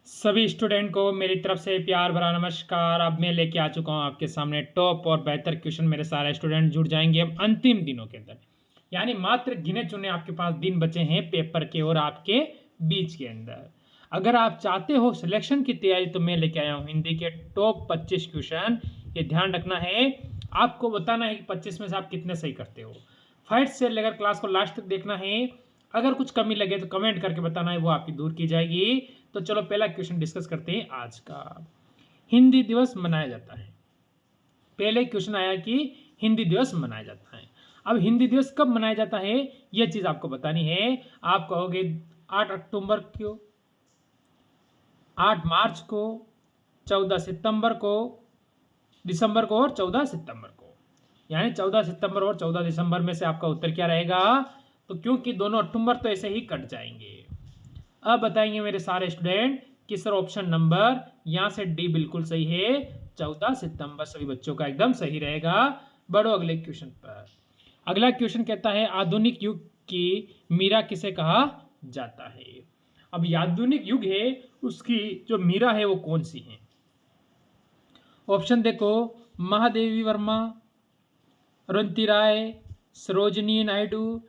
सभी स्टूडेंट को मेरी तरफ से प्यार भरा नमस्कार। अब मैं लेके आ चुका हूँ आपके सामने टॉप और बेहतर क्वेश्चन। मेरे सारे स्टूडेंट जुड़ जाएंगे अब अंतिम दिनों के अंदर, यानी मात्र गिने चुने आपके पास दिन बचे हैं पेपर के और आपके बीच के अंदर। अगर आप चाहते हो सिलेक्शन की तैयारी तो मैं लेके आया हूँ हिंदी के टॉप 25 क्वेश्चन। ये ध्यान रखना है, आपको बताना है कि 25 में से आप कितने सही करते हो। फर्स्ट से लेकर क्लास को लास्ट तक देखना है। अगर कुछ कमी लगे तो कमेंट करके बताना है, वो आपकी दूर की जाएगी। तो चलो पहला क्वेश्चन डिस्कस करते हैं आज का। हिंदी दिवस मनाया जाता है। पहले क्वेश्चन आया कि हिंदी दिवस मनाया जाता है। अब हिंदी दिवस कब मनाया जाता है यह चीज आपको बतानी है। आप कहोगे 8 अक्टूबर को, 8 मार्च को, 14 सितंबर को, दिसंबर को और 14 सितंबर को। यानी 14 सितंबर और 14 दिसंबर में से आपका उत्तर क्या रहेगा। तो क्योंकि दोनों अक्टूबर तो ऐसे ही कट जाएंगे। अब बताएंगे मेरे सारे स्टूडेंट कि सर ऑप्शन नंबर यहां से डी बिल्कुल सही है, 14 सितंबर सभी बच्चों का एकदम सही रहेगा। बढ़ो अगले क्वेश्चन पर। अगला क्वेश्चन कहता है आधुनिक युग की मीरा किसे कहा जाता है। अब आधुनिक युग है उसकी जो मीरा है वो कौन सी है। ऑप्शन देखो, महादेवी वर्मा, अरुंधति राय, सरोजिनी नायडू,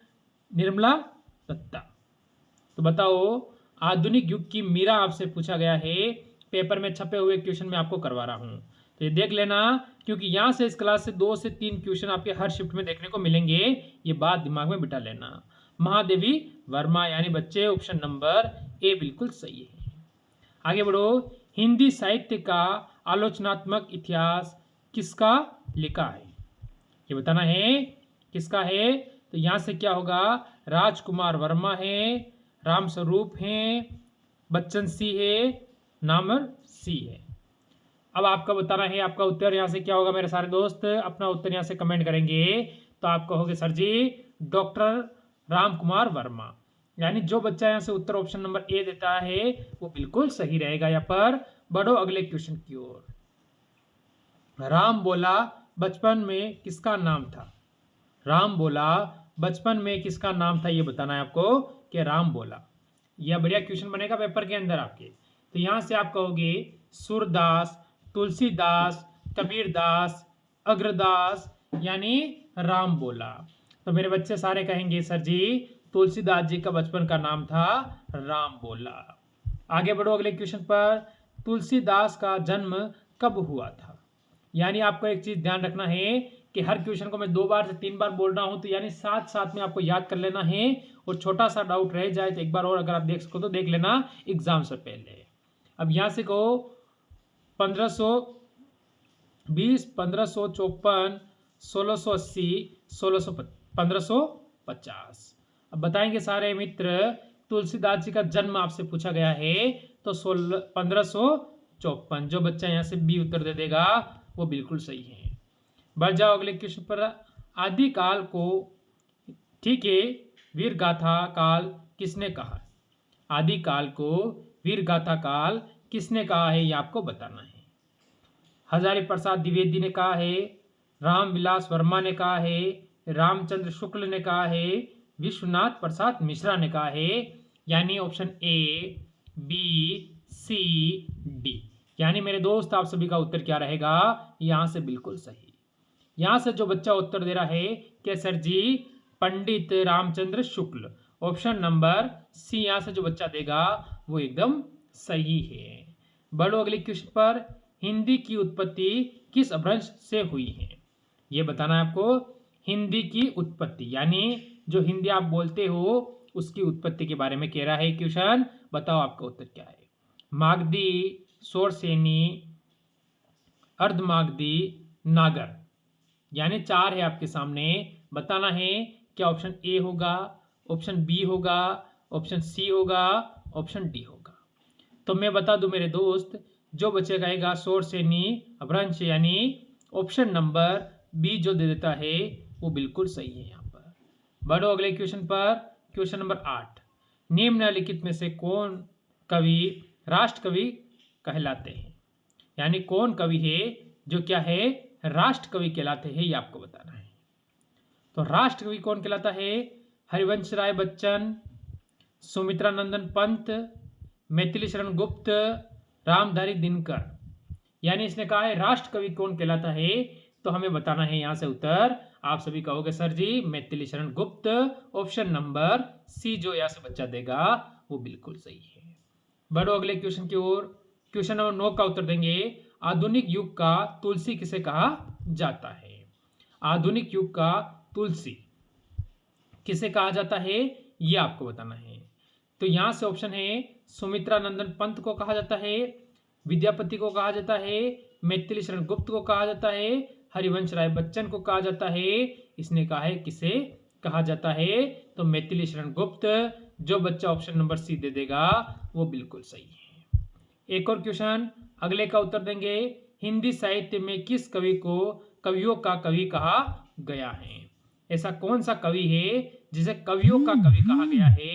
निर्मला दत्ता। तो बताओ आधुनिक युग की मीरा आपसे पूछा गया है, पेपर में छपे हुए क्वेश्चन में आपको करवा रहा हूं। तो ये देख लेना, क्योंकि यहां से इस क्लास से 2 से 3 क्वेश्चन आपके हर शिफ्ट में देखने को मिलेंगे। ये बात दिमाग में बिठा लेना। महादेवी वर्मा यानी बच्चे ऑप्शन नंबर ए बिल्कुल सही है। आगे बढ़ो। हिंदी साहित्य का आलोचनात्मक इतिहास किसका लिखा है, ये बताना है किसका है। तो यहां से क्या होगा, राजकुमार वर्मा है, राम स्वरूप हैं, बच्चन सिंह है, नामर सी है। अब आपका बताना है आपका उत्तर यहां से क्या होगा। मेरे सारे दोस्त अपना उत्तर यहां से कमेंट करेंगे। तो आप कहोगे सर जी डॉक्टर राम कुमार वर्मा। यानी जो बच्चा यहां से उत्तर ऑप्शन नंबर ए देता है वो बिल्कुल सही रहेगा। यहाँ पर बढ़ो अगले क्वेश्चन की ओर। राम बोला बचपन में किसका नाम था। राम बोला बचपन में किसका नाम था ये बताना है आपको कि राम बोला। यह बढ़िया क्वेश्चन बनेगा पेपर के अंदर आपके। तो यहां से आप कहोगे सूरदास, तुलसीदास, कबीरदास, अग्रदास, यानी राम बोला। तो मेरे बच्चे सारे कहेंगे सर जी तुलसीदास जी का बचपन का नाम था राम बोला। आगे बढ़ो अगले क्वेश्चन पर। तुलसीदास का जन्म कब हुआ था। यानी आपको एक चीज ध्यान रखना है कि हर क्वेश्चन को मैं 2 बार से 3 बार बोल रहा हूं, तो यानी साथ साथ में आपको याद कर लेना है। और छोटा सा डाउट रह जाए तो एक बार और अगर आप देख सको तो देख लेना एग्जाम से पहले। अब यहां से कहो 1520, 1554, 1680, 1550। अब बताएंगे सारे मित्र। तुलसीदास जी का जन्म आपसे पूछा गया है तो 1554। जो बच्चा यहां से बी उत्तर दे देगा वो बिल्कुल सही है। बढ़ जाओ अगले क्वेश्चन पर। आदिकाल को ठीक है वीर गाथा काल किसने कहा। आदिकाल को वीर गाथा काल किसने कहा है ये आपको बताना है। हजारी प्रसाद द्विवेदी ने कहा है, रामविलास वर्मा ने कहा है, रामचंद्र शुक्ल ने कहा है, विश्वनाथ प्रसाद मिश्रा ने कहा है। यानी option A, B, C, D. यानी मेरे दोस्त आप सभी का उत्तर क्या रहेगा, यहां से बिल्कुल सही। यहां से जो बच्चा उत्तर दे रहा है कि सर जी पंडित Ramchandra Shukla, option number C यहां से जो बच्चा देगा वो एकदम सही है। बढ़ो अगले क्वेश्चन पर। हिंदी की उत्पत्ति किस अपभ्रंश से हुई है, ये बताना है आपको। हिंदी की उत्पत्ति यानी जो हिंदी आप बोलते हो उसकी उत्पत्ति के बारे में कह रहा है क्वेश्चन। बताओ आपका उत्तर क्या है। मागधी, शोरसेनी, अर्धमागधी, नागर। यानी 4 है आपके सामने। बताना है क्या ऑप्शन ए होगा, ऑप्शन बी होगा, ऑप्शन सी होगा, ऑप्शन डी होगा। तो मैं बता दूं मेरे दोस्त, जो बच्चे कहेगा शोरसेनी अपभ्रंश यानी ऑप्शन नंबर बी जो दे देता है वो बिल्कुल सही है। यहाँ पर बढ़ो अगले क्वेश्चन पर। Question number 8। निम्नलिखित में से कौन कवि राष्ट्र कवि कहलाते हैं। यानी कौन कवि है जो क्या है राष्ट्र कवि कहलाते हैं ये आपको बताना है। तो राष्ट्र कवि कौन कहलाता है। हरिवंश राय बच्चन, सुमित्रा नंदन पंत, मैथिली शरण गुप्त, रामधारी दिनकर, यानी इसने कहा है राष्ट्र कवि कौन कहलाता है, तो हमें बताना है यहाँ से उत्तर। आप सभी कहोगे सर जी Maithili Sharan Gupt, option number C जो यहाँ से बच्चा देगा वो बिल्कुल सही है। बढ़ो अगले क्वेश्चन की ओर। क्वेश्चन नंबर 9 का उत्तर देंगे, आधुनिक युग का तुलसी किसे कहा जाता है। आधुनिक युग का तुलसी किसे कहा जाता है ये आपको बताना है। तो यहां से ऑप्शन है सुमित्रा नंदन पंत को कहा जाता है, विद्यापति को कहा जाता है, मैथिली शरण गुप्त को कहा जाता है, हरिवंश राय बच्चन को कहा जाता है। इसने कहा है किसे कहा जाता है, तो मैथिली शरण गुप्त। जो बच्चा ऑप्शन नंबर सी दे देगा वो बिल्कुल सही है। एक और क्वेश्चन अगले का उत्तर देंगे, हिंदी साहित्य में किस कवि को कवियों का कवि कहा गया है। ऐसा कौन सा कवि है जिसे कवियों का कवि कहा गया है।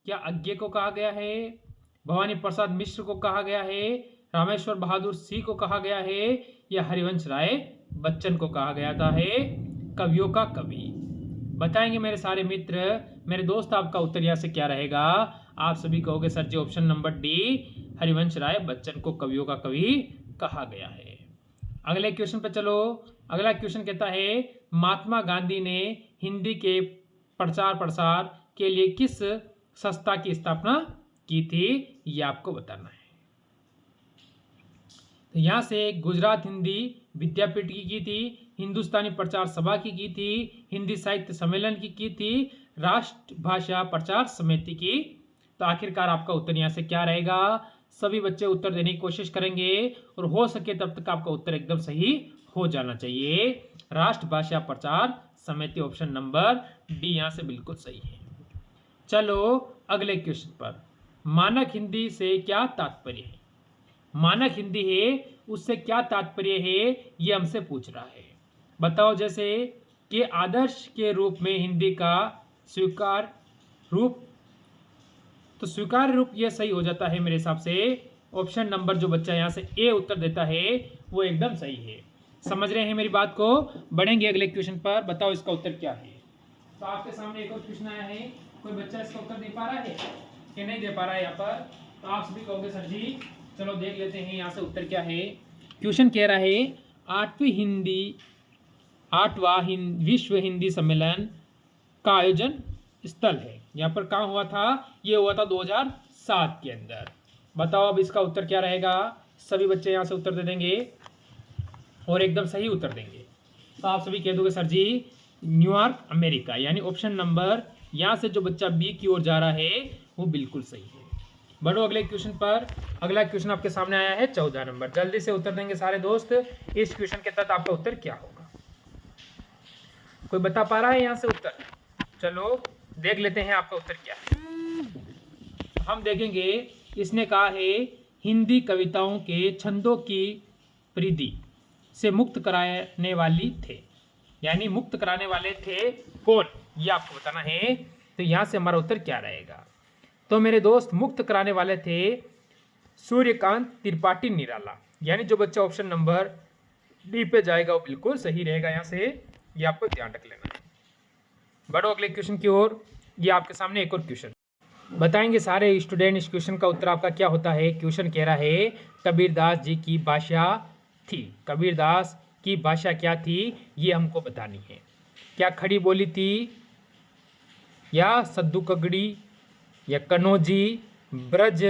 क्या अज्ञे को कहा गया है, भवानी प्रसाद मिश्र को कहा गया है, रामेश्वर बहादुर सिंह को कहा गया है, या हरिवंश राय बच्चन को कहा गया था है कवियों का कवि। बताएंगे मेरे सारे मित्र, मेरे दोस्त, आपका उत्तर यहाँ से क्या रहेगा। आप सभी कहोगे सर जी option number D, Harivansh Rai Bachchan को कवियों का कवि कहा गया है। अगले क्वेश्चन पे चलो। अगला क्वेश्चन कहता है, महात्मा गांधी ने हिंदी के प्रचार प्रसार के लिए किस संस्था की स्थापना की थी, ये आपको बताना है। तो यहाँ से गुजरात हिंदी विद्यापीठ की थी, हिंदुस्तानी प्रचार सभा की थी, हिंदी साहित्य सम्मेलन की थी, राष्ट्र भाषा प्रचार समिति की। तो आखिरकार आपका उत्तर यहाँ से क्या रहेगा। सभी बच्चे उत्तर देने की कोशिश करेंगे और हो सके तब तक आपका उत्तर एकदम सही हो जाना चाहिए। राष्ट्र भाषा प्रचार समिति ऑप्शन नंबर डी यहाँ से बिल्कुल सही है। चलो अगले क्वेश्चन पर, मानक हिंदी से क्या तात्पर्य है। मानक हिंदी है उससे क्या तात्पर्य है ये हमसे पूछ रहा है। बताओ। जैसे कि आदर्श के रूप में हिंदी का स्वीकार रूप, तो स्वीकार रूप ये सही हो जाता है मेरे हिसाब से। ऑप्शन नंबर जो बच्चा यहाँ से ए उत्तर देता है वो एकदम सही है। समझ रहे हैं मेरी बात को। बढ़ेंगे अगले क्वेश्चन पर, बताओ इसका उत्तर क्या है। तो आपके सामने एक और क्वेश्चन आया है, कोई बच्चा इसका उत्तर दे पा रहा है कि नहीं दे पा रहा है यहाँ पर। तो आप सभी कहोगे सर जी चलो देख लेते हैं यहाँ से उत्तर क्या है। क्वेश्चन कह रहा है, आठवां विश्व हिंदी सम्मेलन का आयोजन स्थल है। यहाँ पर कहाँ हुआ था, ये हुआ था 2007 के अंदर। बताओ अब इसका उत्तर क्या रहेगा। सभी बच्चे यहाँ से उत्तर दे देंगे और एकदम सही उत्तर देंगे। तो आप सभी कह दोगे सर जी न्यूयॉर्क अमेरिका, यानी ऑप्शन नंबर यहाँ से जो बच्चा बी की ओर जा रहा है वो बिल्कुल सही है। बढ़ो अगले क्वेश्चन पर। अगला क्वेश्चन आपके सामने आया है 14 नंबर। जल्दी से उत्तर देंगे सारे दोस्त। इस क्वेश्चन के तहत आपका उत्तर क्या होगा, कोई बता पा रहा है यहाँ से उत्तर। चलो देख लेते हैं आपका उत्तर क्या है। हम देखेंगे इसने कहा है हिंदी कविताओं के छंदों की परिधि से मुक्त कराने वाली थे, यानी मुक्त कराने वाले थे कौन, ये आपको बताना है। तो यहाँ से हमारा उत्तर क्या रहेगा। तो मेरे दोस्त मुक्त कराने वाले थे सूर्यकांत त्रिपाठी निराला, यानी जो बच्चा ऑप्शन नंबर डी पे जाएगा वो बिल्कुल सही रहेगा। यहाँ से ये आपको ध्यान रख लेना है। बढ़ो अगले क्वेश्चन की ओर। ये आपके सामने एक और क्वेश्चन बताएंगे सारे स्टूडेंट। इस क्वेश्चन का उत्तर आपका क्या होता है। क्वेश्चन कह रहा है कबीरदास जी की भाषा थी। कबीरदास की भाषा क्या थी ये हमको बतानी है। क्या खड़ी बोली थी, या सद्दू कगड़ी, या कनौजी, ब्रज,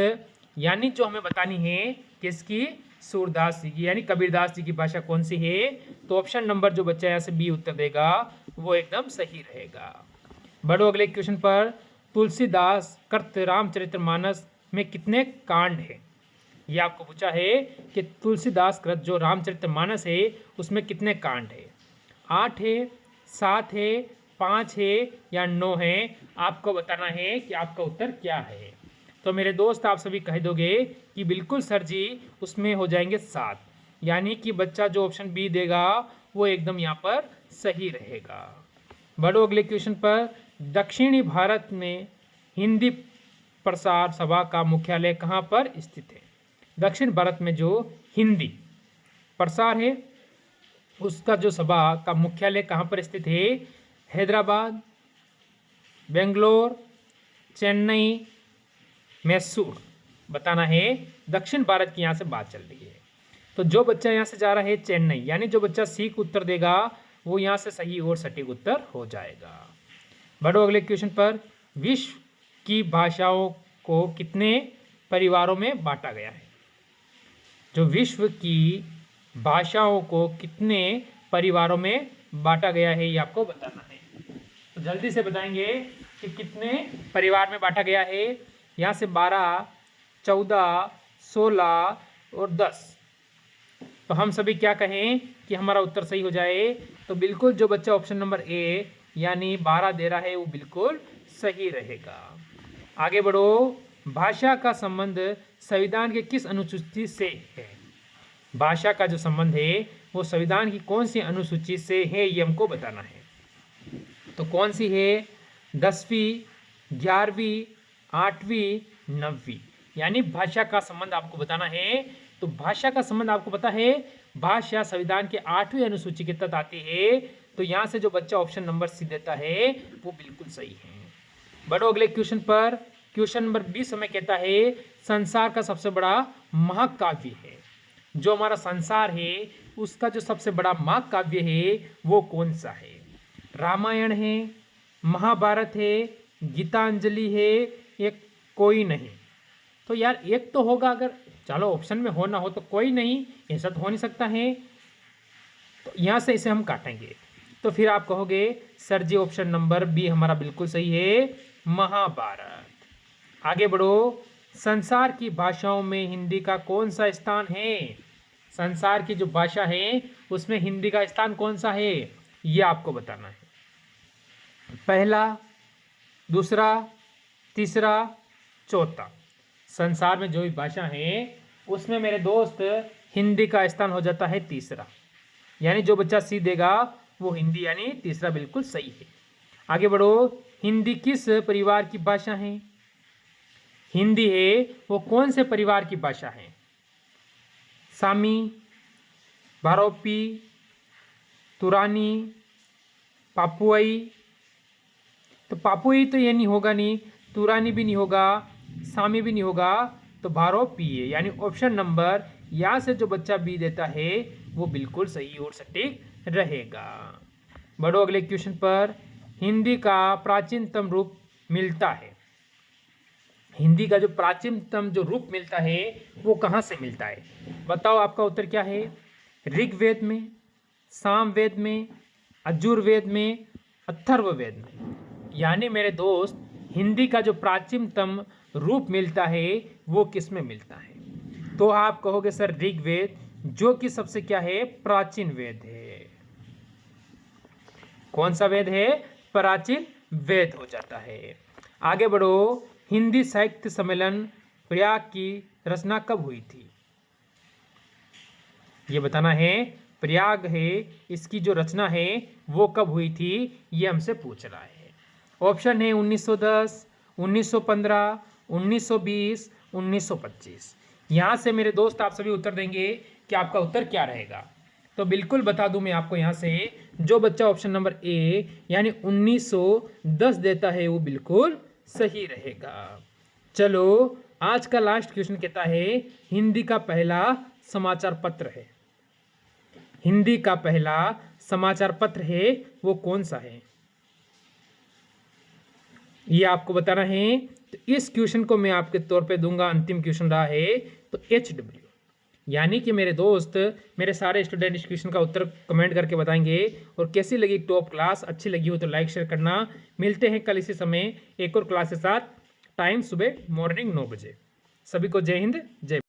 यानी जो हमें बतानी है किसकी, सूरदास जी की, यानी कबीरदास जी की भाषा कौन सी है। तो ऑप्शन नंबर जो बच्चा यहाँ से बी उत्तर देगा वो एकदम सही रहेगा। बढ़ो अगले क्वेश्चन पर। तुलसीदास कृत रामचरितमानस में कितने कांड हैं, ये आपको पूछा है कि तुलसीदास कृत जो रामचरितमानस है उसमें कितने कांड है। 8 है, 7 है, 5 है, या 9 है। आपको बताना है कि आपका उत्तर क्या है। तो मेरे दोस्त आप सभी कह दोगे कि बिल्कुल सर जी उसमें हो जाएंगे 7, यानी कि बच्चा जो ऑप्शन बी देगा वो एकदम यहाँ पर सही रहेगा। बढ़ो अगले क्वेश्चन पर। दक्षिणी भारत में हिंदी प्रसार सभा का मुख्यालय कहाँ पर स्थित है। दक्षिण भारत में जो हिंदी प्रसार है उसका जो सभा का मुख्यालय कहाँ पर स्थित है। हैदराबाद, बेंगलोर, चेन्नई, मैसूर। बताना है। दक्षिण भारत की यहाँ से बात चल रही है। तो जो बच्चा यहाँ से जा रहा है चेन्नई, यानी जो बच्चा सी को उत्तर देगा वो यहाँ से सही और सटीक उत्तर हो जाएगा। बढ़ो अगले क्वेश्चन पर। विश्व की भाषाओं को कितने परिवारों में बांटा गया है? जो विश्व की भाषाओं को कितने परिवारों में बांटा गया है ये आपको बताना है। तो जल्दी से बताएंगे कि कितने परिवार में बांटा गया है। यहाँ से 12, 14, 16 और 10। तो हम सभी क्या कहें कि हमारा उत्तर सही हो जाए? तो बिल्कुल जो बच्चा ऑप्शन नंबर ए यानी 12 दे रहा है वो बिल्कुल सही रहेगा। आगे बढ़ो। भाषा का संबंध संविधान के किस अनुसूची से है? भाषा का जो संबंध है वो संविधान की कौन सी अनुसूची से है ये हमको बताना है। तो कौन सी है? 10वीं, 11वीं, 8वीं, 9वीं, यानी भाषा का संबंध आपको बताना है। तो भाषा का संबंध आपको पता है, भाषा संविधान के 8वीं अनुसूची के तहत आती है। तो यहाँ से जो बच्चा ऑप्शन नंबर सी देता है वो बिल्कुल सही है। बढ़ो अगले क्वेश्चन पर। क्वेश्चन नंबर 20 हमें कहता है संसार का सबसे बड़ा महाकाव्य है। जो हमारा संसार है उसका जो सबसे बड़ा महाकाव्य है वो कौन सा है? रामायण है, महाभारत है, गीतांजलि है, एक कोई नहीं। तो यार एक तो होगा, अगर चलो ऑप्शन में हो ना हो तो कोई नहीं, ऐसा तो हो नहीं सकता है। तो यहाँ से इसे हम काटेंगे। तो फिर आप कहोगे सर जी ऑप्शन नंबर बी हमारा बिल्कुल सही है, महाभारत। आगे बढ़ो। संसार की भाषाओं में हिंदी का कौन सा स्थान है? संसार की जो भाषा है उसमें हिंदी का स्थान कौन सा है ये आपको बताना है। पहला, दूसरा, तीसरा, चौथा। संसार में जो भी भाषा है उसमें मेरे दोस्त हिंदी का स्थान हो जाता है तीसरा, यानी जो बच्चा सी देगा वो हिंदी यानी तीसरा बिल्कुल सही है। आगे बढ़ो। हिंदी किस परिवार की भाषा है? हिंदी है वो कौन से परिवार की भाषा है? सामी, भारोपी, तुरानी, पापुआई। तो पापुआई तो ये नहीं होगा, नहीं तुरानी भी नहीं होगा, सामी भी नहीं होगा, तो भारोपी है, यानी ऑप्शन नंबर यहाँ से जो बच्चा बी देता है वो बिल्कुल सही और सटीक रहेगा। बढ़ो अगले क्वेश्चन पर। हिंदी का प्राचीनतम रूप मिलता है। हिंदी का जो प्राचीनतम जो रूप मिलता है वो कहाँ से मिलता है? बताओ आपका उत्तर क्या है? ऋग्वेद में, सामवेद में, यजुर्वेद में, अथर्ववेद में। यानी मेरे दोस्त हिंदी का जो प्राचीनतम रूप मिलता है वो किस में मिलता है? तो आप कहोगे सर ऋग्वेद, जो कि सबसे क्या है? प्राचीन वेद है। कौन सा वेद है? प्राचीन वेद हो जाता है। आगे बढ़ो। हिंदी साहित्य सम्मेलन प्रयाग की रचना कब हुई थी? ये बताना है। प्रयाग है इसकी जो रचना है वो कब हुई थी ये हमसे पूछ रहा है। ऑप्शन है 1910, 1915, 1920, 1925। यहाँ से मेरे दोस्त आप सभी उत्तर देंगे कि आपका उत्तर क्या रहेगा। तो बिल्कुल बता दूं मैं आपको, यहाँ से जो बच्चा ऑप्शन नंबर ए यानी 1910 देता है वो बिल्कुल सही रहेगा। चलो आज का लास्ट क्वेश्चन कहता है हिंदी का पहला समाचार पत्र है। हिंदी का पहला समाचार पत्र है वो कौन सा है ये आपको बताना है। तो इस क्वेश्चन को मैं आपके तौर पे दूंगा, अंतिम क्वेश्चन रहा है तो HW, यानी कि मेरे दोस्त मेरे सारे स्टूडेंट इस क्वेश्चन का उत्तर कमेंट करके बताएंगे। और कैसी लगी टॉप क्लास, अच्छी लगी हो तो लाइक शेयर करना। मिलते हैं कल इसी समय एक और क्लास के साथ, टाइम सुबह मॉर्निंग 9 बजे। सभी को जय हिंद, जय